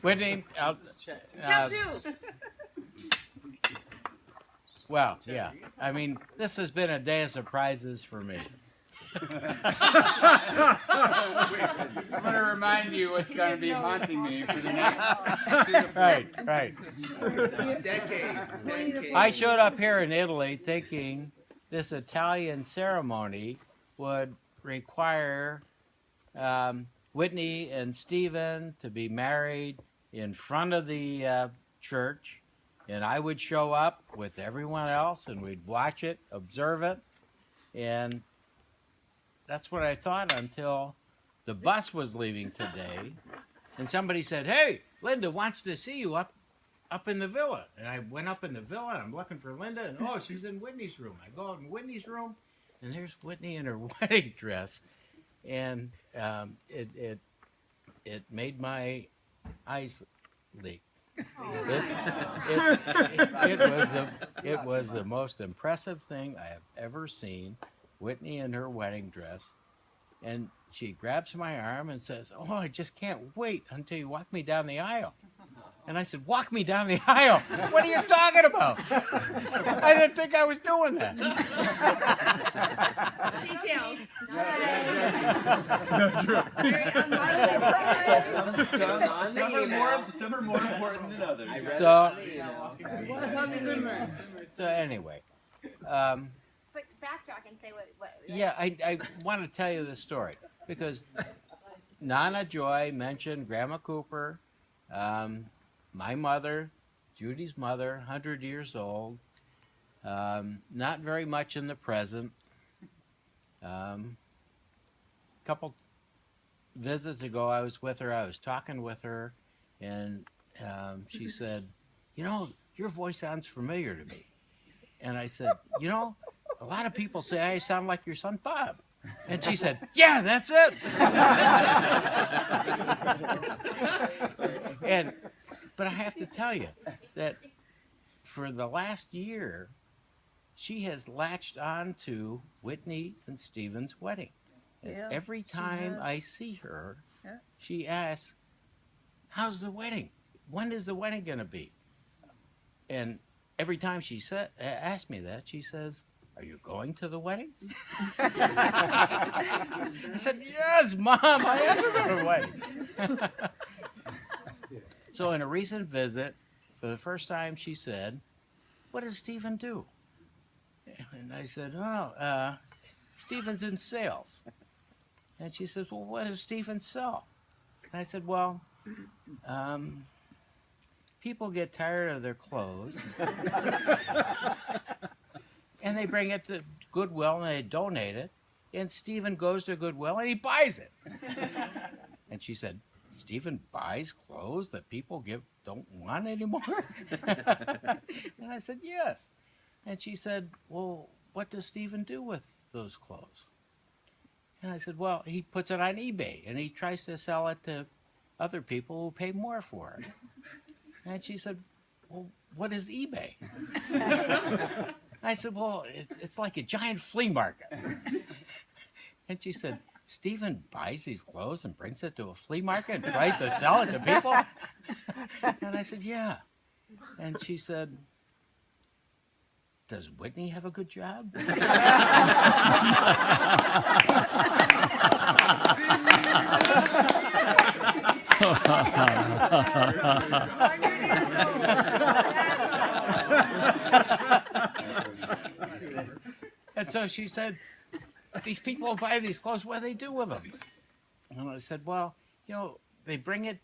Whitney, well, yeah. I mean, this has been a day of surprises for me. I'm going to remind you what's going to be haunting me for the next 2 to 4 Right. Decades. I showed up here in Italy thinking this Italian ceremony would require Whitney and Stephen to be married in front of the church, and I would show up with everyone else, and we'd watch it, observe it, and that's what I thought until the bus was leaving today, and somebody said, "Hey, Linda wants to see you up in the villa." And I went up in the villa, and I'm looking for Linda, and oh, she's in Whitney's room. I go in Whitney's room, and there's Whitney in her wedding dress, and it made my eyes leak. It was the most impressive thing I have ever seen. Whitney in her wedding dress, and she grabs my arm and says, "Oh, I just can't wait until you walk me down the aisle." And I said, "Walk me down the aisle? What are you talking about?" I didn't think I was doing that. Details. Some are more important than others. So anyway, But backtrack and say what yeah, I want to tell you this story because Nana Joy mentioned Grandma Cooper, my mother, Judy's mother, 100 years old, not very much in the present. Couple visits ago, I was with her. I was talking with her, and she said, "You know, your voice sounds familiar to me." And I said, "You know, a lot of people say I sound like your son Bob." And she said, "Yeah, that's it." But I have to tell you that for the last year, she has latched on to Whitney and Stephen's wedding. And Yeah, every she time has. I see her, Yeah. she asks, "How's the wedding? When is the wedding going to be?" And every time she asks me that, she says, "Are you going to the wedding?" I said, "Yes, Mom, I am going to the wedding." So in a recent visit, for the first time, she said, "What does Stephen do?" And I said, "Oh, Stephen's in sales." And she says, "Well, what does Stephen sell?" And I said, "Well, people get tired of their clothes, and they bring it to Goodwill and they donate it, and Stephen goes to Goodwill and he buys it." And she said, "Stephen buys clothes that people don't want anymore?" And I said, "Yes." And she said, "Well, what does Stephen do with those clothes?" And I said, "Well, he puts it on eBay and he tries to sell it to other people who pay more for it." And she said, "Well, what is eBay?" I said, "Well, it's like a giant flea market." And she said, "Stephen buys these clothes and brings it to a flea market and tries to sell it to people?" And I said, "Yeah." And she said, "Does Whitney have a good job?" And so she said, "These people who buy these clothes, what do they do with them?" And I said, "Well, they bring it,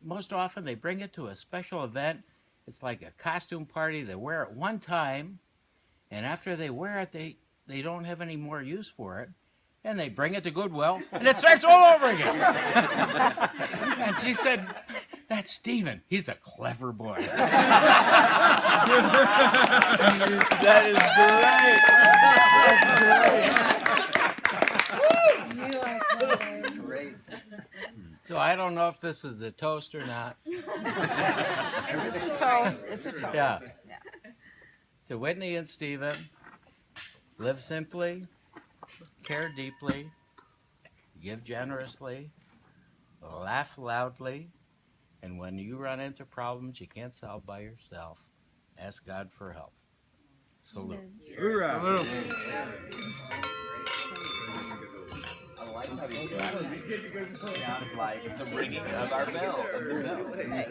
most often they bring it to a special event. It's like a costume party. They wear it one time, and after they wear it, they don't have any more use for it. And they bring it to Goodwill, and it starts all over again." And she said, "That's Stephen. He's a clever boy." That is You are clever. great. So I don't know if this is a toast or not. It's a toast. It's a toast. Yeah. To Whitney and Stephen, live simply, care deeply, give generously, laugh loudly, And when you run into problems you can't solve by yourself, ask God for help. Salute. Hoorah. I like how he sounds like the ringing of our bell.